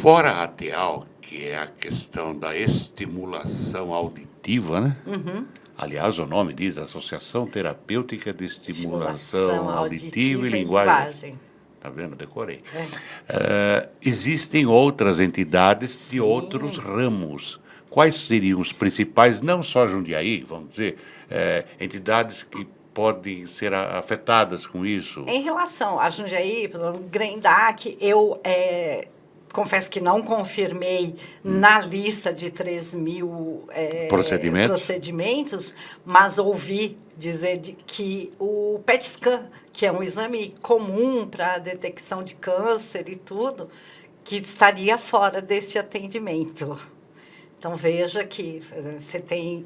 Fora a ATAL, que é a questão da estimulação auditiva, né? Aliás, o nome diz Associação Terapêutica de Estimulação Auditiva e Linguagem. Está vendo? Decorei. Existem outras entidades de outros ramos. Quais seriam os principais, não só Jundiaí, vamos dizer, entidades que podem ser afetadas com isso? Em relação a Jundiaí, pelo Grendac, eu confesso que não confirmei na lista de 3.000 procedimentos, mas ouvi dizer que o PET scan, que é um exame comum para a detecção de câncer e tudo, que estaria fora deste atendimento. Então, veja que você tem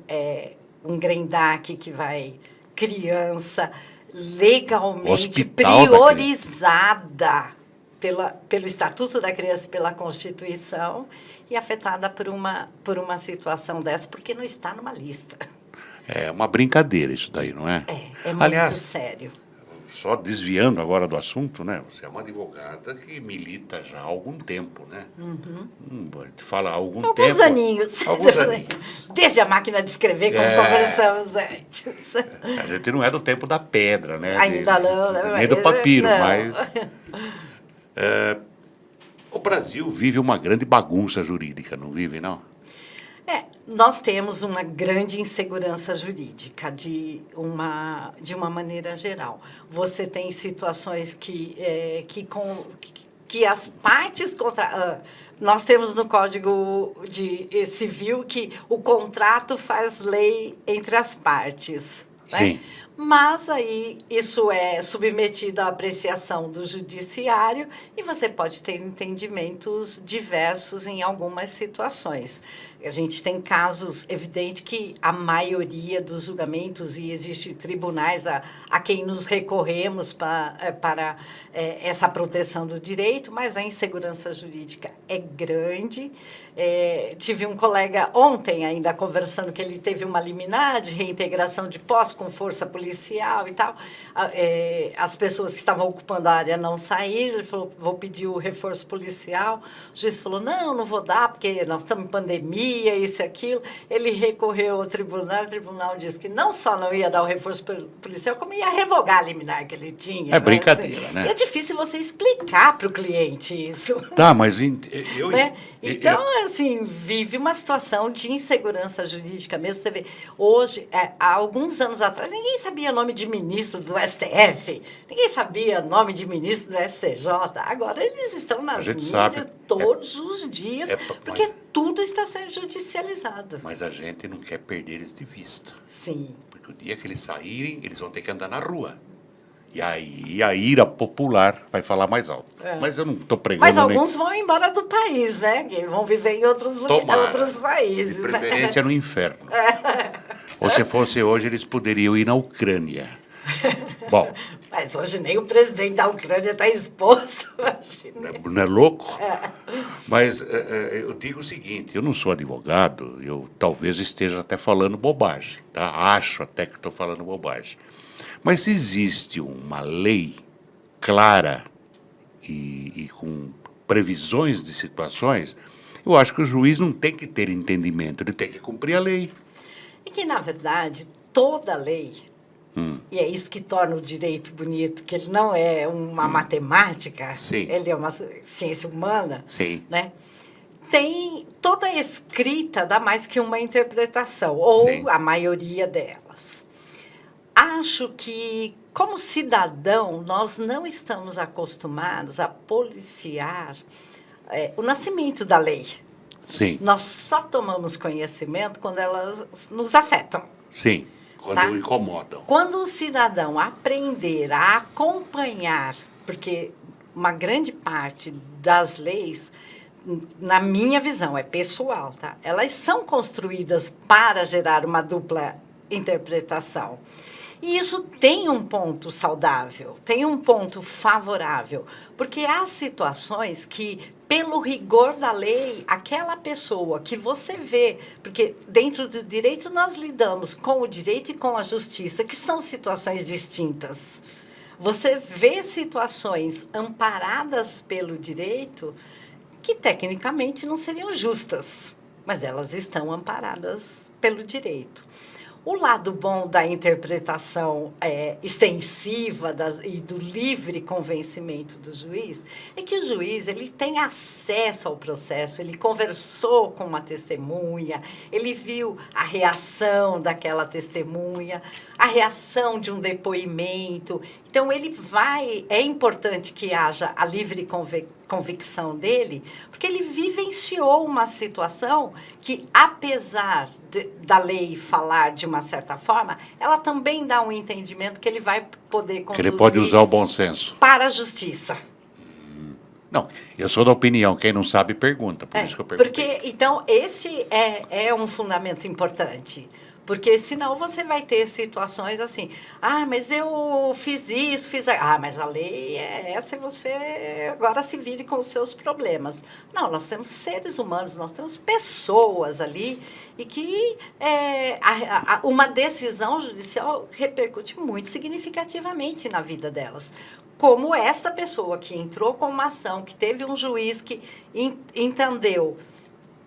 um Grendac que vai criança legalmente priorizada pelo Estatuto da Criança e pela Constituição e afetada por uma situação dessa, porque não está numa lista. É uma brincadeira isso daí, não é? É muito sério. Só desviando agora do assunto, né? Você é uma advogada que milita já há algum tempo, né? Te fala há alguns aninhos. Alguns aninhos. Desde a máquina de escrever, como conversamos antes. A gente não é do tempo da pedra, né? Ainda não. Nem do papiro, mas... o Brasil vive uma grande bagunça jurídica, não vive, não? Nós temos uma grande insegurança jurídica de uma maneira geral. Você tem situações que as partes nós temos no Código Civil que o contrato faz lei entre as partes. Sim. Né? Mas aí isso é submetido à apreciação do judiciário e você pode ter entendimentos diversos em algumas situações. A gente tem casos, evidente que a maioria dos julgamentos, e existem tribunais a quem nos recorremos para essa proteção do direito, mas a insegurança jurídica é grande. Tive um colega ontem ainda conversando que ele teve uma liminar de reintegração de posse com força policial e tal. As pessoas que estavam ocupando a área não saíram, ele falou, vou pedir o reforço policial. O juiz falou, não vou dar, porque nós estamos em pandemia, isso e aquilo. Ele recorreu ao tribunal, o tribunal disse que não só não ia dar o reforço policial, como ia revogar a liminar que ele tinha. Brincadeira, assim, né? É difícil você explicar para o cliente isso. Tá, mas Então, assim, vive uma situação de insegurança jurídica mesmo. Você vê, hoje, há alguns anos atrás, ninguém sabia nome de ministro do STF, ninguém sabia nome de ministro do STJ. Agora, eles estão nas mídias todos os dias, porque tudo está sendo judicializado. Mas a gente não quer perder eles de vista. Sim. Porque o dia que eles saírem, eles vão ter que andar na rua. E aí a ira popular vai falar mais alto. Mas eu não estou pregando... Mas alguns vão embora do país, né? Que vão viver em outros países. De preferência, né? No inferno. Ou se fosse hoje, eles poderiam ir na Ucrânia. Bom... Mas hoje nem o presidente da Ucrânia está exposto. Não é louco? Mas eu digo o seguinte, eu não sou advogado, eu talvez esteja até falando bobagem, tá? Acho até que estou falando bobagem. Mas se existe uma lei clara e com previsões de situações, eu acho que o juiz não tem que ter entendimento, ele tem que cumprir a lei. E que, na verdade, toda lei, e é isso que torna o direito bonito, que ele não é uma matemática, Sim. Ele é uma ciência humana, Sim. Né? Tem toda escrita, dá mais que uma interpretação, ou Sim. a maioria delas. Acho que, como cidadão, nós não estamos acostumados a policiar o nascimento da lei. Sim. Nós só tomamos conhecimento quando elas nos afetam. Sim, quando incomodam. Quando o cidadão aprender a acompanhar, porque uma grande parte das leis, na minha visão, é pessoal, tá? Elas são construídas para gerar uma dupla interpretação. E isso tem um ponto saudável, tem um ponto favorável, porque há situações que, pelo rigor da lei, aquela pessoa que você vê, porque dentro do direito nós lidamos com o direito e com a justiça, que são situações distintas. Você vê situações amparadas pelo direito que tecnicamente não seriam justas, mas elas estão amparadas pelo direito. O lado bom da interpretação extensiva e do livre convencimento do juiz é que o juiz ele tem acesso ao processo, ele conversou com uma testemunha, ele viu a reação daquela testemunha, a reação de um depoimento. Então, é importante que haja a livre convicção dele, porque ele vivenciou uma situação que, apesar da lei falar de uma certa forma, ela também dá um entendimento que ele vai poder conduzir... Que ele pode usar o bom senso. ...para a justiça. Não, eu sou da opinião, quem não sabe pergunta, por isso que eu perguntei. Porque, então, esse é um fundamento importante. Porque senão você vai ter situações assim, mas eu fiz isso, mas a lei é essa e você agora se vire com os seus problemas. Não, nós temos seres humanos, nós temos pessoas ali e que uma decisão judicial repercute muito significativamente na vida delas. Como esta pessoa que entrou com uma ação, que teve um juiz que entendeu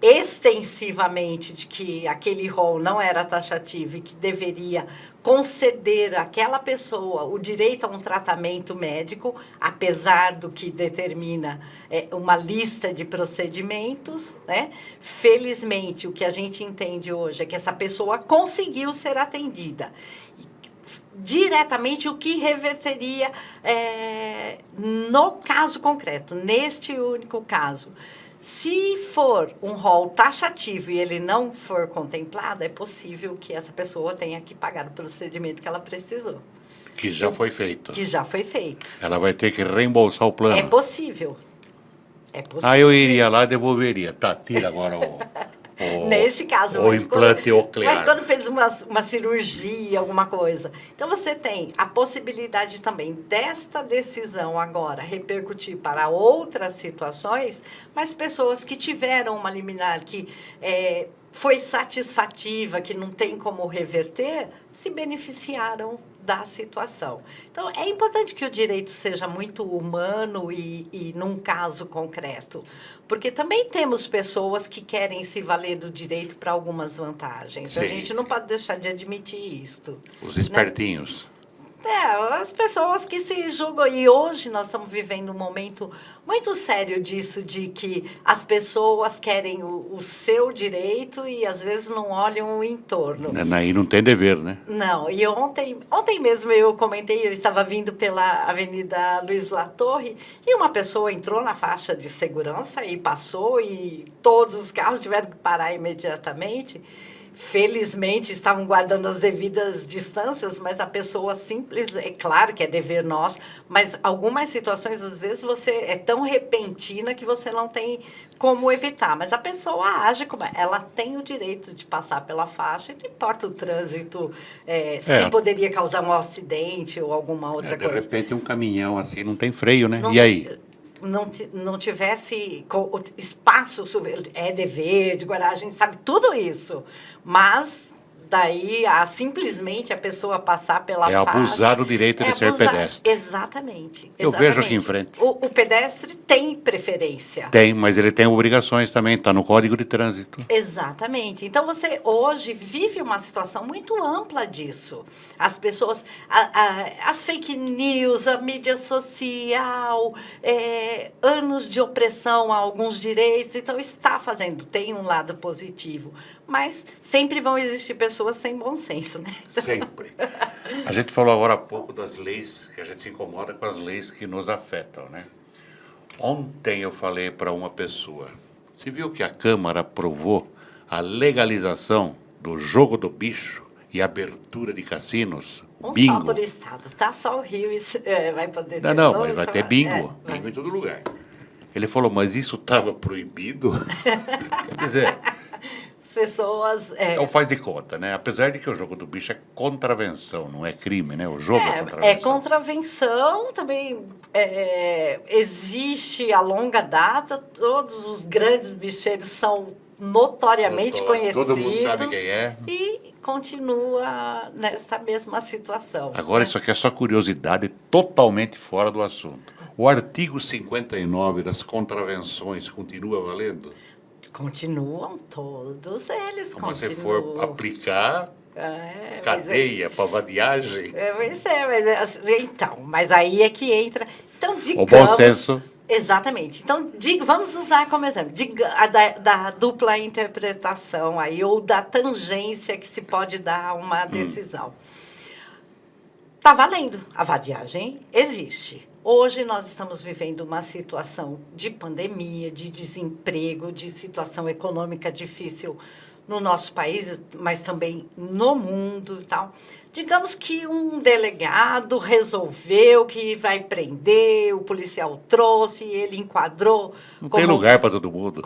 extensivamente de que aquele rol não era taxativo e que deveria conceder àquela pessoa o direito a um tratamento médico, apesar do que determina uma lista de procedimentos, né? Felizmente, o que a gente entende hoje é que essa pessoa conseguiu ser atendida. Diretamente o que reverteria no caso concreto, neste único caso. Se for um rol taxativo e ele não for contemplado, é possível que essa pessoa tenha que pagar o procedimento que ela precisou. Que já foi feito. Que já foi feito. Ela vai ter que reembolsar o plano. É possível. É possível. Eu iria lá e devolveria. Tá, tira agora neste caso, o implante oclear. Mas quando fez uma cirurgia, alguma coisa. Então, você tem a possibilidade também desta decisão agora repercutir para outras situações, mas pessoas que tiveram uma liminar que foi satisfativa, que não tem como reverter, se beneficiaram da situação. Então, é importante que o direito seja muito humano e num caso concreto, porque também temos pessoas que querem se valer do direito para algumas vantagens. Sim. A gente não pode deixar de admitir isto. Os espertinhos. Né? As pessoas que se julgam, e hoje nós estamos vivendo um momento muito sério disso, de que as pessoas querem o seu direito e às vezes não olham o entorno. Aí não tem dever, né? Não, e ontem mesmo eu comentei, eu estava vindo pela Avenida Luiz Latorre e uma pessoa entrou na faixa de segurança e passou e todos os carros tiveram que parar imediatamente. Felizmente, estavam guardando as devidas distâncias, mas a pessoa simples, é claro que é dever nosso, mas algumas situações, às vezes, você é tão repentina que você não tem como evitar. Mas a pessoa age como ela tem o direito de passar pela faixa, não importa o trânsito, se poderia causar um acidente ou alguma outra coisa. De repente, um caminhão assim não tem freio, né? E aí? Não tivesse espaço, é dever de guardar, a gente sabe tudo isso, mas daí simplesmente a pessoa passar pela faixa... É abusar do direito de ser pedestre. Exatamente. Eu vejo aqui em frente. O pedestre tem preferência. Tem, mas ele tem obrigações também, está no Código de Trânsito. Exatamente. Então, você hoje vive uma situação muito ampla disso. As pessoas, as fake news, a mídia social, anos de opressão a alguns direitos, então tem um lado positivo. Mas sempre vão existir pessoas sem bom senso, né? Sempre. A gente falou agora há pouco das leis, que a gente se incomoda com as leis que nos afetam, né? Ontem eu falei para uma pessoa, você viu que a Câmara aprovou a legalização do jogo do bicho e abertura de cassinos? Bingo. Só por estado, tá? Só o Rio vai poder ter. Não, mas vai ter bingo. Bingo em todo lugar. Ele falou, mas isso estava proibido? Quer dizer... pessoas... Então faz de conta, né? Apesar de que o jogo do bicho é contravenção, não é crime, né? O jogo é contravenção. É contravenção, também existe a longa data, todos os grandes bicheiros são notoriamente conhecidos. Todo mundo sabe quem é. E continua nessa mesma situação. Agora, isso aqui é só curiosidade, totalmente fora do assunto. O artigo 59 das contravenções continua valendo? Continuam, todos eles Mas se continuam. for aplicar cadeia para vadiagem... Então, mas aí é que entra... Então, digamos... O bom senso... Exatamente. Então, vamos usar como exemplo da dupla interpretação aí, ou da tangência que se pode dar uma decisão. Está valendo. A vadiagem existe. Hoje nós estamos vivendo uma situação de pandemia, de desemprego, de situação econômica difícil no nosso país, mas também no mundo e tal. Digamos que um delegado resolveu que vai prender, o policial trouxe, ele enquadrou... Não tem lugar para todo mundo.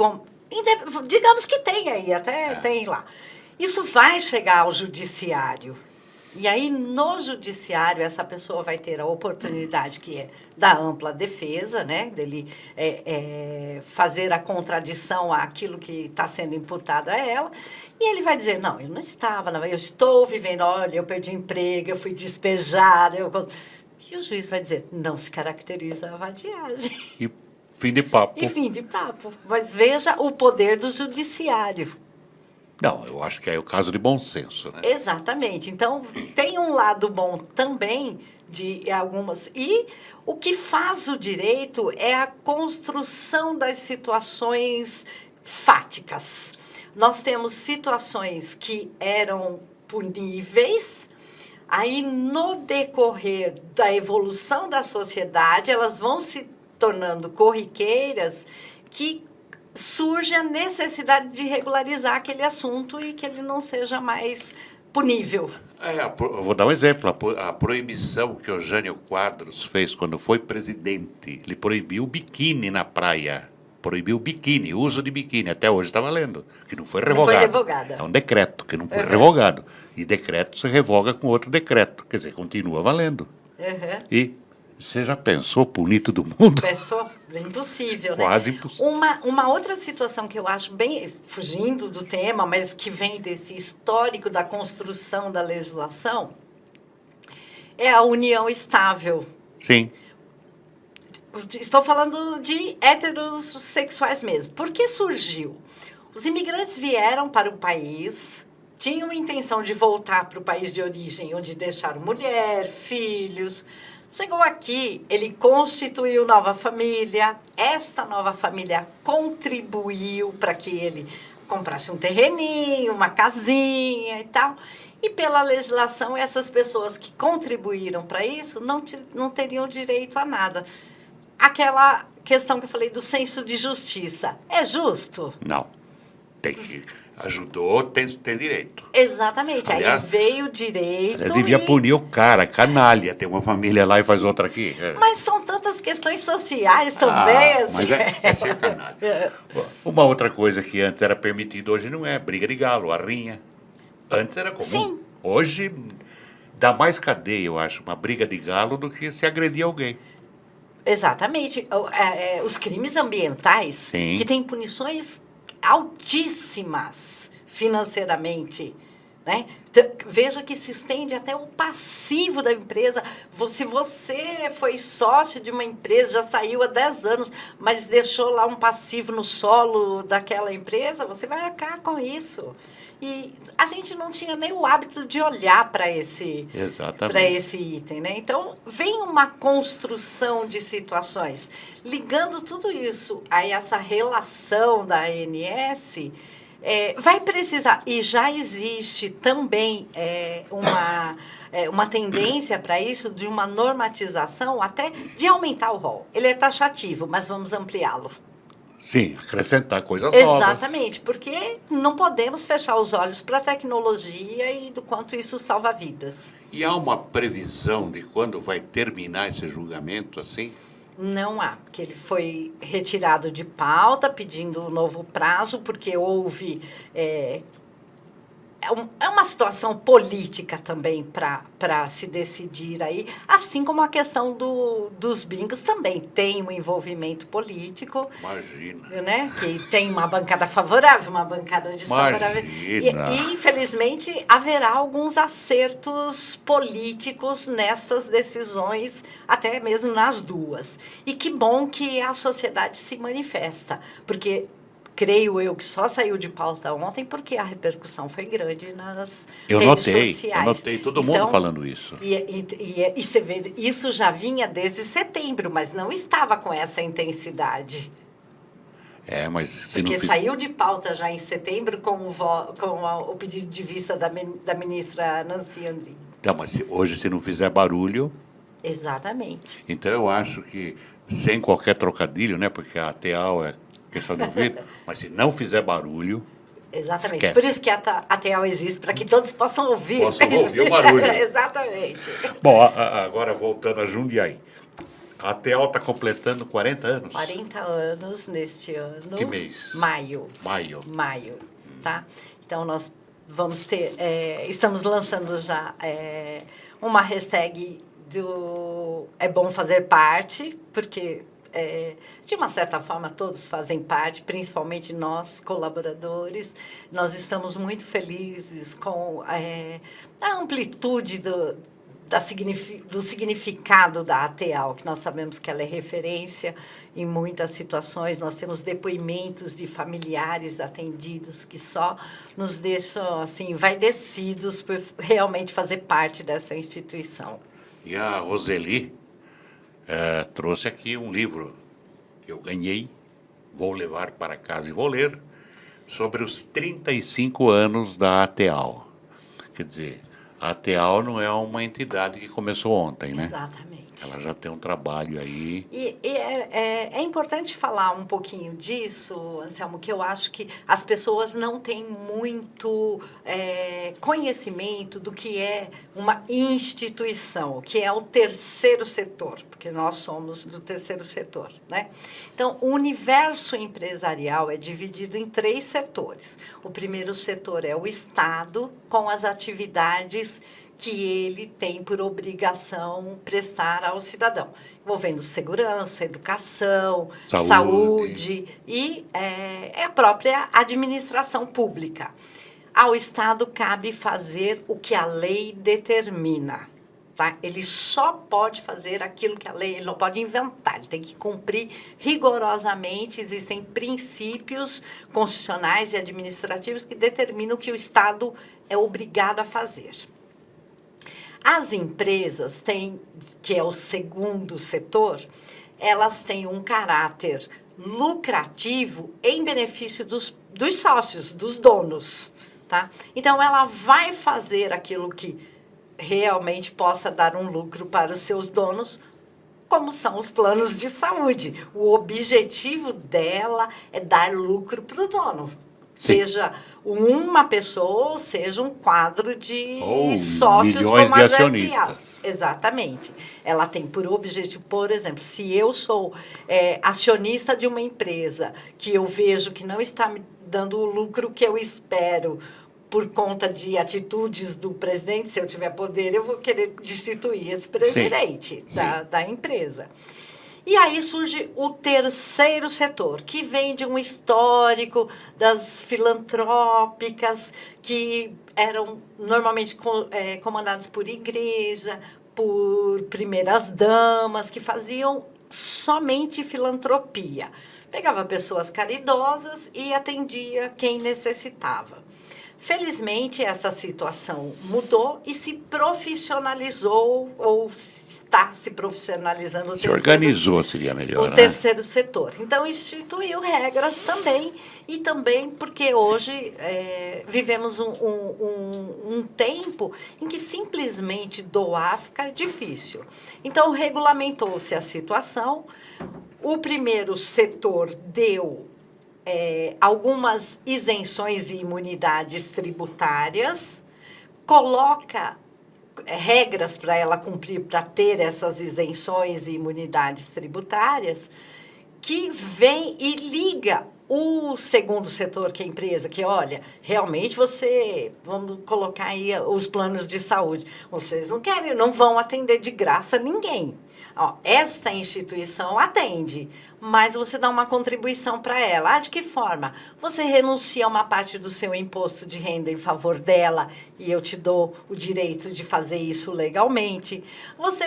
Digamos que tem aí, até tem lá. Isso vai chegar ao judiciário. E aí, no judiciário, essa pessoa vai ter a oportunidade que é da ampla defesa, né? Dele fazer a contradição àquilo que está sendo imputado a ela. E ele vai dizer, não, eu não estava, não, eu estou vivendo, olha, eu perdi emprego, eu fui despejada. E o juiz vai dizer, não se caracteriza a vadiagem. E fim de papo. E fim de papo. Mas veja o poder do judiciário. Não, eu acho que é o caso de bom senso, né? Exatamente. Então, tem um lado bom também de algumas... E o que faz o direito é a construção das situações fáticas. Nós temos situações que eram puníveis, aí, no decorrer da evolução da sociedade, elas vão se tornando corriqueiras que surge a necessidade de regularizar aquele assunto e que ele não seja mais punível. Eu vou dar um exemplo. A proibição que o Jânio Quadros fez quando foi presidente, ele proibiu o biquíni na praia. Proibiu o biquíni, o uso de biquíni. Até hoje está valendo, que não foi revogado. Não foi revogada. É um decreto que não foi revogado. E decreto se revoga com outro decreto. Quer dizer, continua valendo. E você já pensou punir todo mundo? Pensou? Impossível, né? Quase impossível. Uma outra situação que eu acho bem, fugindo do tema, mas que vem desse histórico da construção da legislação, é a união estável. Sim. Estou falando de heterossexuais mesmo. Por que surgiu? Os imigrantes vieram para o país, tinham a intenção de voltar para o país de origem, onde deixaram mulher, filhos. Chegou aqui, ele constituiu nova família. Esta nova família contribuiu para que ele comprasse um terreninho, uma casinha e tal. E pela legislação, essas pessoas que contribuíram para isso não teriam direito a nada. Aquela questão que eu falei do senso de justiça. É justo? Não. Tem que... Ajudou, tem direito. Exatamente. Aliás, aí veio o direito. Ele devia punir o cara, canalha, tem uma família lá e faz outra aqui. Mas são tantas questões sociais também. Assim. Mas é ser canalha. Uma outra coisa que antes era permitido, hoje não é. Briga de galo, arrinha. Antes era comum. Sim. Hoje dá mais cadeia, eu acho, uma briga de galo do que se agredir alguém. Exatamente. Os crimes ambientais, Sim, que têm punições altíssimas financeiramente, né? Veja que se estende até o passivo da empresa. Se você foi sócio de uma empresa, já saiu há 10 anos, mas deixou lá um passivo no solo daquela empresa, você vai arcar com isso. E a gente não tinha nem o hábito de olhar para esse item, né? Então, vem uma construção de situações. Ligando tudo isso a essa relação da ANS, vai precisar, e já existe também uma tendência para isso, de uma normatização, até de aumentar o rol. Ele é taxativo, mas vamos ampliá-lo. Sim, acrescentar coisas novas. Exatamente, porque não podemos fechar os olhos para a tecnologia e do quanto isso salva vidas. E há uma previsão de quando vai terminar esse julgamento, assim? Não há, porque ele foi retirado de pauta, pedindo um novo prazo, porque houve é uma situação política também para se decidir aí, assim como a questão dos bingos também tem um envolvimento político. Imagina. Né? Que tem uma bancada favorável, uma bancada desfavorável. E, infelizmente, haverá alguns acertos políticos nestas decisões, até mesmo nas duas. E que bom que a sociedade se manifesta, porque creio eu que só saiu de pauta ontem porque a repercussão foi grande nas redes sociais. Eu notei todo mundo falando isso. E você vê, isso já vinha desde setembro, mas não estava com essa intensidade. Mas porque saiu de pauta já em setembro com o pedido de vista da ministra Nancy Andrighi. Então, mas hoje, se não fizer barulho... Exatamente. Então, eu acho que, sem qualquer trocadilho, né, porque a ATEAL é questão de ouvido, mas se não fizer barulho... Exatamente. Esquece. Por isso que a ATEAL existe, para que todos possam ouvir. Possam ouvir o barulho. Exatamente. Bom, agora voltando a Jundiaí. A ATEAL está completando 40 anos. 40 anos neste ano. Que mês? Maio. Maio. Tá? Então, nós vamos ter... estamos lançando já uma hashtag do É Bom Fazer Parte, porque, de uma certa forma, todos fazem parte, principalmente nós, colaboradores. Nós estamos muito felizes com a amplitude do significado da ATEAL, que nós sabemos que ela é referência em muitas situações. Nós temos depoimentos de familiares atendidos que só nos deixam assim, envaidecidos por realmente fazer parte dessa instituição. E a Roseli trouxe aqui um livro que eu ganhei, vou levar para casa e vou ler, sobre os 35 anos da ATEAL. Quer dizer, a ATEAL não é uma entidade que começou ontem, né? Exatamente. Ela já tem um trabalho aí. E é importante falar um pouquinho disso, Anselmo, que eu acho que as pessoas não têm muito conhecimento do que é uma instituição, o que é o terceiro setor, porque nós somos do terceiro setor, né? Então, o universo empresarial é dividido em 3 setores. O primeiro setor é o Estado, com as atividades que ele tem por obrigação prestar ao cidadão, envolvendo segurança, educação, saúde e a própria administração pública. Ao Estado cabe fazer o que a lei determina. Tá? Ele só pode fazer aquilo que a lei, ele não pode inventar, ele tem que cumprir rigorosamente. Existem princípios constitucionais e administrativos que determinam que o Estado é obrigado a fazer. As empresas têm, que é o segundo setor, elas têm um caráter lucrativo em benefício dos sócios, dos donos. Tá? Então, ela vai fazer aquilo que realmente possa dar um lucro para os seus donos, como são os planos de saúde. O objetivo dela é dar lucro para o dono. Sim. Seja uma pessoa ou seja um quadro de sócios como as SAs. Exatamente. Ela tem por objetivo, por exemplo, se eu sou acionista de uma empresa que eu vejo que não está me dando o lucro que eu espero por conta de atitudes do presidente, se eu tiver poder, eu vou querer destituir esse presidente da empresa. E aí surge o terceiro setor, que vem de um histórico das filantrópicas, que eram normalmente comandadas por igreja, por primeiras damas, que faziam somente filantropia. Pegava pessoas caridosas e atendia quem necessitava. Felizmente, esta situação mudou e se profissionalizou, ou está se profissionalizando. Se organizou, seria melhor, o terceiro setor. Então, instituiu regras também, e também porque hoje vivemos um tempo em que simplesmente doar fica difícil. Então, regulamentou-se a situação, o primeiro setor deu algumas isenções e imunidades tributárias, coloca regras para ela cumprir, para ter essas isenções e imunidades tributárias, que vem e liga O segundo setor, que é a empresa, que olha, realmente vamos colocar aí os planos de saúde, vocês não querem, não vão atender de graça ninguém. Ó, esta instituição atende, mas você dá uma contribuição para ela. De que forma? Você renuncia a uma parte do seu imposto de renda em favor dela e eu te dou o direito de fazer isso legalmente. Você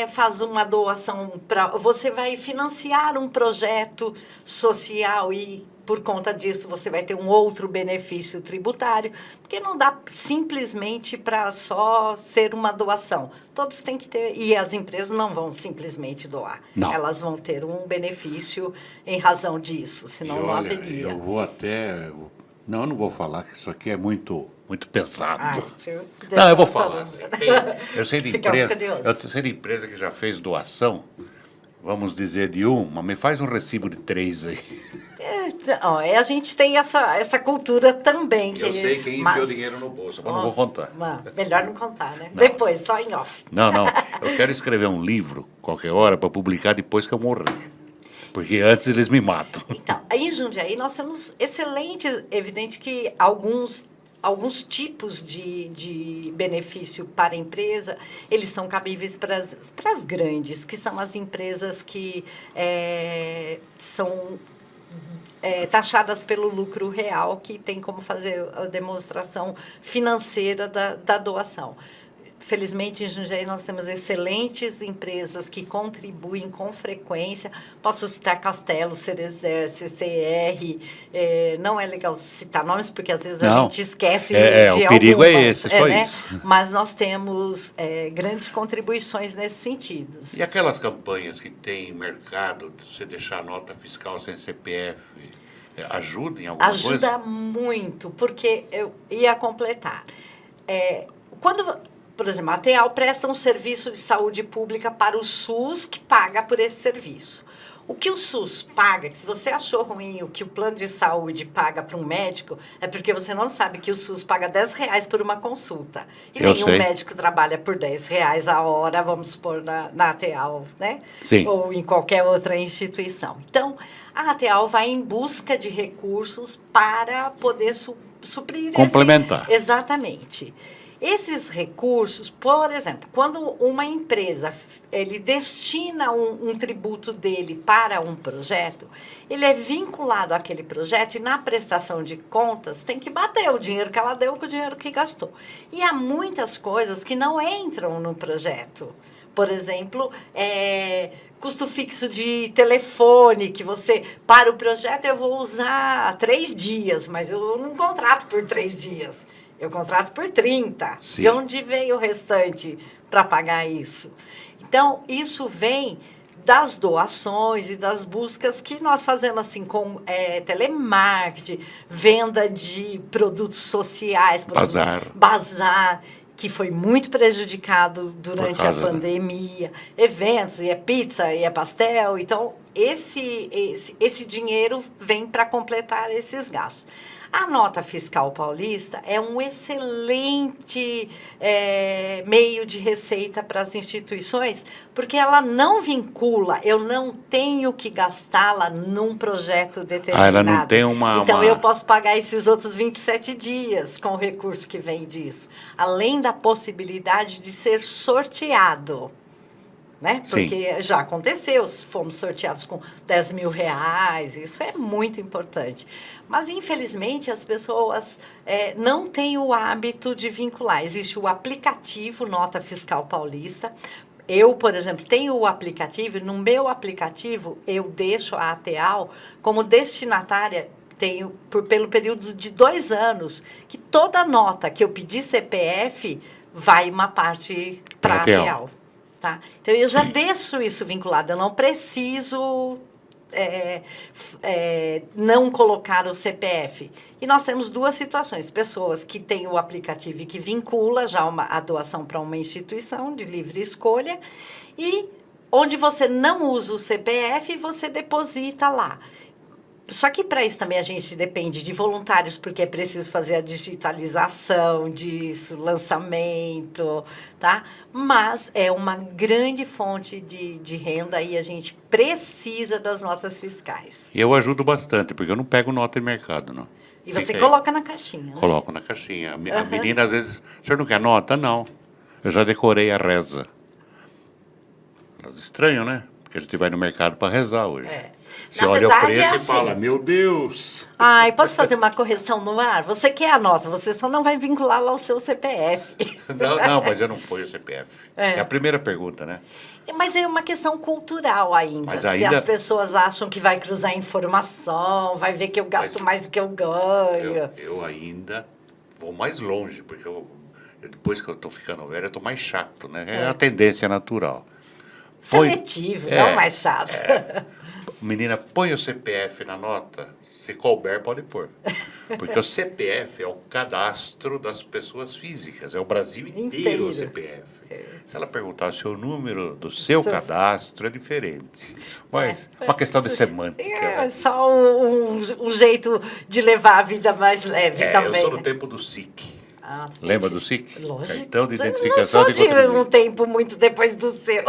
faz uma doação, você vai financiar um projeto social e, por conta disso, você vai ter um outro benefício tributário, porque não dá simplesmente para só ser uma doação. Todos têm que ter, e as empresas não vão simplesmente doar. Não. Elas vão ter um benefício em razão disso, senão não haveria. Eu vou até... Não vou falar que isso aqui é muito pesado. Não, eu vou falar. Assim, eu sei de empresa que já fez doação, vamos dizer de uma, me faz um recibo de 3 aí. A gente tem essa cultura também. Eu sei quem enfiou dinheiro no bolso, mas não vou contar. Melhor não contar, né? Não. Depois, só em off. Não. Eu quero escrever um livro, qualquer hora, para publicar depois que eu morrer. Porque antes eles me matam. Então, aí em Jundiaí nós temos excelentes, evidente que alguns tipos de benefício para a empresa, eles são cabíveis para as grandes, que são as empresas que são taxadas pelo lucro real, que tem como fazer a demonstração financeira da doação. Felizmente, em Jundiaí, nós temos excelentes empresas que contribuem com frequência. Posso citar Castelo, Cerezer, CCR. Não é legal citar nomes, porque às vezes a gente esquece de algumas. O perigo é esse, só isso. Mas nós temos grandes contribuições nesses sentidos. E aquelas campanhas que tem mercado, de você deixar a nota fiscal sem CPF, ajuda em alguma coisa? Ajuda muito, porque eu ia completar. Por exemplo, a ATEAL presta um serviço de saúde pública para o SUS, que paga por esse serviço. O que o SUS paga, que se você achou ruim o que o plano de saúde paga para um médico, é porque você não sabe que o SUS paga R$10 por uma consulta. E nenhum médico trabalha por R$10 a hora, vamos supor, na ATEAL, né? Sim. Ou em qualquer outra instituição. Então, a ATEAL vai em busca de recursos para poder suprir complementar. Exatamente. Esses recursos, por exemplo, quando uma empresa ele destina um tributo dele para um projeto, ele é vinculado àquele projeto e na prestação de contas tem que bater o dinheiro que ela deu com o dinheiro que gastou. E há muitas coisas que não entram no projeto. Por exemplo, custo fixo de telefone, que você, para o projeto, eu vou usar 3 dias, mas eu não contrato por 3 dias. Eu contrato por 30. Sim. De onde veio o restante para pagar isso? Então, isso vem das doações e das buscas que nós fazemos, assim, com telemarketing, venda de produtos sociais. Bazar, que foi muito prejudicado durante a pandemia. Eventos, e é pizza, e é pastel. Então, esse dinheiro vem para completar esses gastos. A nota fiscal paulista é um excelente meio de receita para as instituições, porque ela não vincula, eu não tenho que gastá-la num projeto determinado. Ela não tem Então, eu posso pagar esses outros 27 dias com o recurso que vem disso. Além da possibilidade de ser sorteado. Né? Porque Sim. já aconteceu, fomos sorteados com R$10 mil, isso é muito importante. Mas, infelizmente, as pessoas não têm o hábito de vincular. Existe o aplicativo Nota Fiscal Paulista. Eu, por exemplo, tenho o aplicativo, no meu aplicativo eu deixo a ATEAL como destinatária, pelo período de 2 anos, que toda nota que eu pedir CPF vai uma parte para a ATEAL. Tá? Então, eu já deixo isso vinculado, eu não preciso não colocar o CPF. E nós temos 2 situações, pessoas que têm o aplicativo e que vincula já a doação para uma instituição de livre escolha, e onde você não usa o CPF, você deposita lá. Só que para isso também a gente depende de voluntários, porque é preciso fazer a digitalização disso, lançamento, tá? Mas é uma grande fonte de renda e a gente precisa das notas fiscais. E eu ajudo bastante, porque eu não pego nota de mercado, não. E você Fica aí. coloca na caixinha, né? Coloco na caixinha. A menina, às vezes, o senhor não quer nota? Não. Eu já decorei a reza. Elas estranham, né? Porque a gente vai no mercado para rezar hoje. É. Você Na olha o verdade, preço é e fala, assim. meu Deus! Ai, posso fazer uma correção no ar? Você quer a nota, você só não vai vincular lá o seu CPF. Não, mas eu não ponho o CPF. É a primeira pergunta, né? Mas é uma questão cultural ainda. Mas Porque ainda- as pessoas acham que vai cruzar informação, vai ver que eu gasto mais do que eu ganho. Eu ainda vou mais longe, porque depois que eu estou ficando velho, eu estou mais chato, né? É a tendência natural. Seletivo, não mais chato. Menina, põe o CPF na nota. Se couber, pode pôr. Porque o CPF é o cadastro das pessoas físicas. É o Brasil inteiro o CPF. Se ela perguntasse o número do seu cadastro, é diferente. Mas uma questão de semântica. É né? só um jeito de levar a vida mais leve também. Eu sou do né? tempo do SIC. Ah, Lembra do SIC? Lógico. Cartão de Eu identificação não de sou de um contribuinte. tempo muito depois do seu.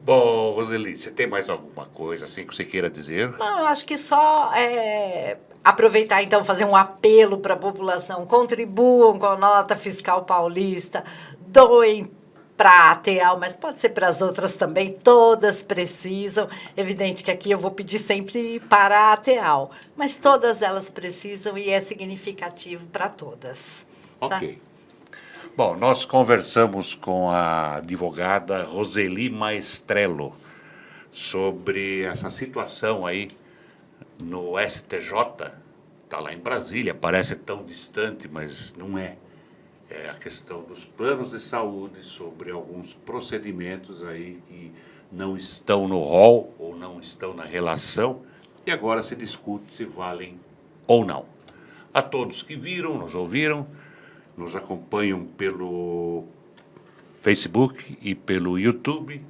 Bom, Roseli, você tem mais alguma coisa assim que você queira dizer? Não, eu acho que só aproveitar, então, fazer um apelo para a população. Contribuam com a nota fiscal paulista, doem para a ATEAL, mas pode ser para as outras também, todas precisam. Evidente que aqui eu vou pedir sempre para a ATEAL, mas todas elas precisam e é significativo para todas. Tá? Ok. Bom, nós conversamos com a advogada Roseli Maestrello sobre essa situação aí no STJ, está lá em Brasília, parece tão distante, mas não é. É a questão dos planos de saúde, sobre alguns procedimentos aí que não estão no rol ou não estão na relação, e agora se discute se valem ou não. A todos que viram, nos ouviram, nos acompanham pelo Facebook e pelo YouTube,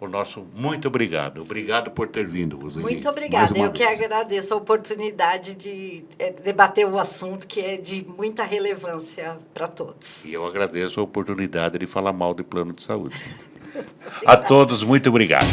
o nosso muito obrigado. Obrigado por ter vindo, Roseli. Muito obrigada. Mais uma Eu que vez. agradeço a oportunidade de debater o assunto que é de muita relevância para todos. E eu agradeço a oportunidade de falar mal de plano de saúde. A todos, muito obrigado.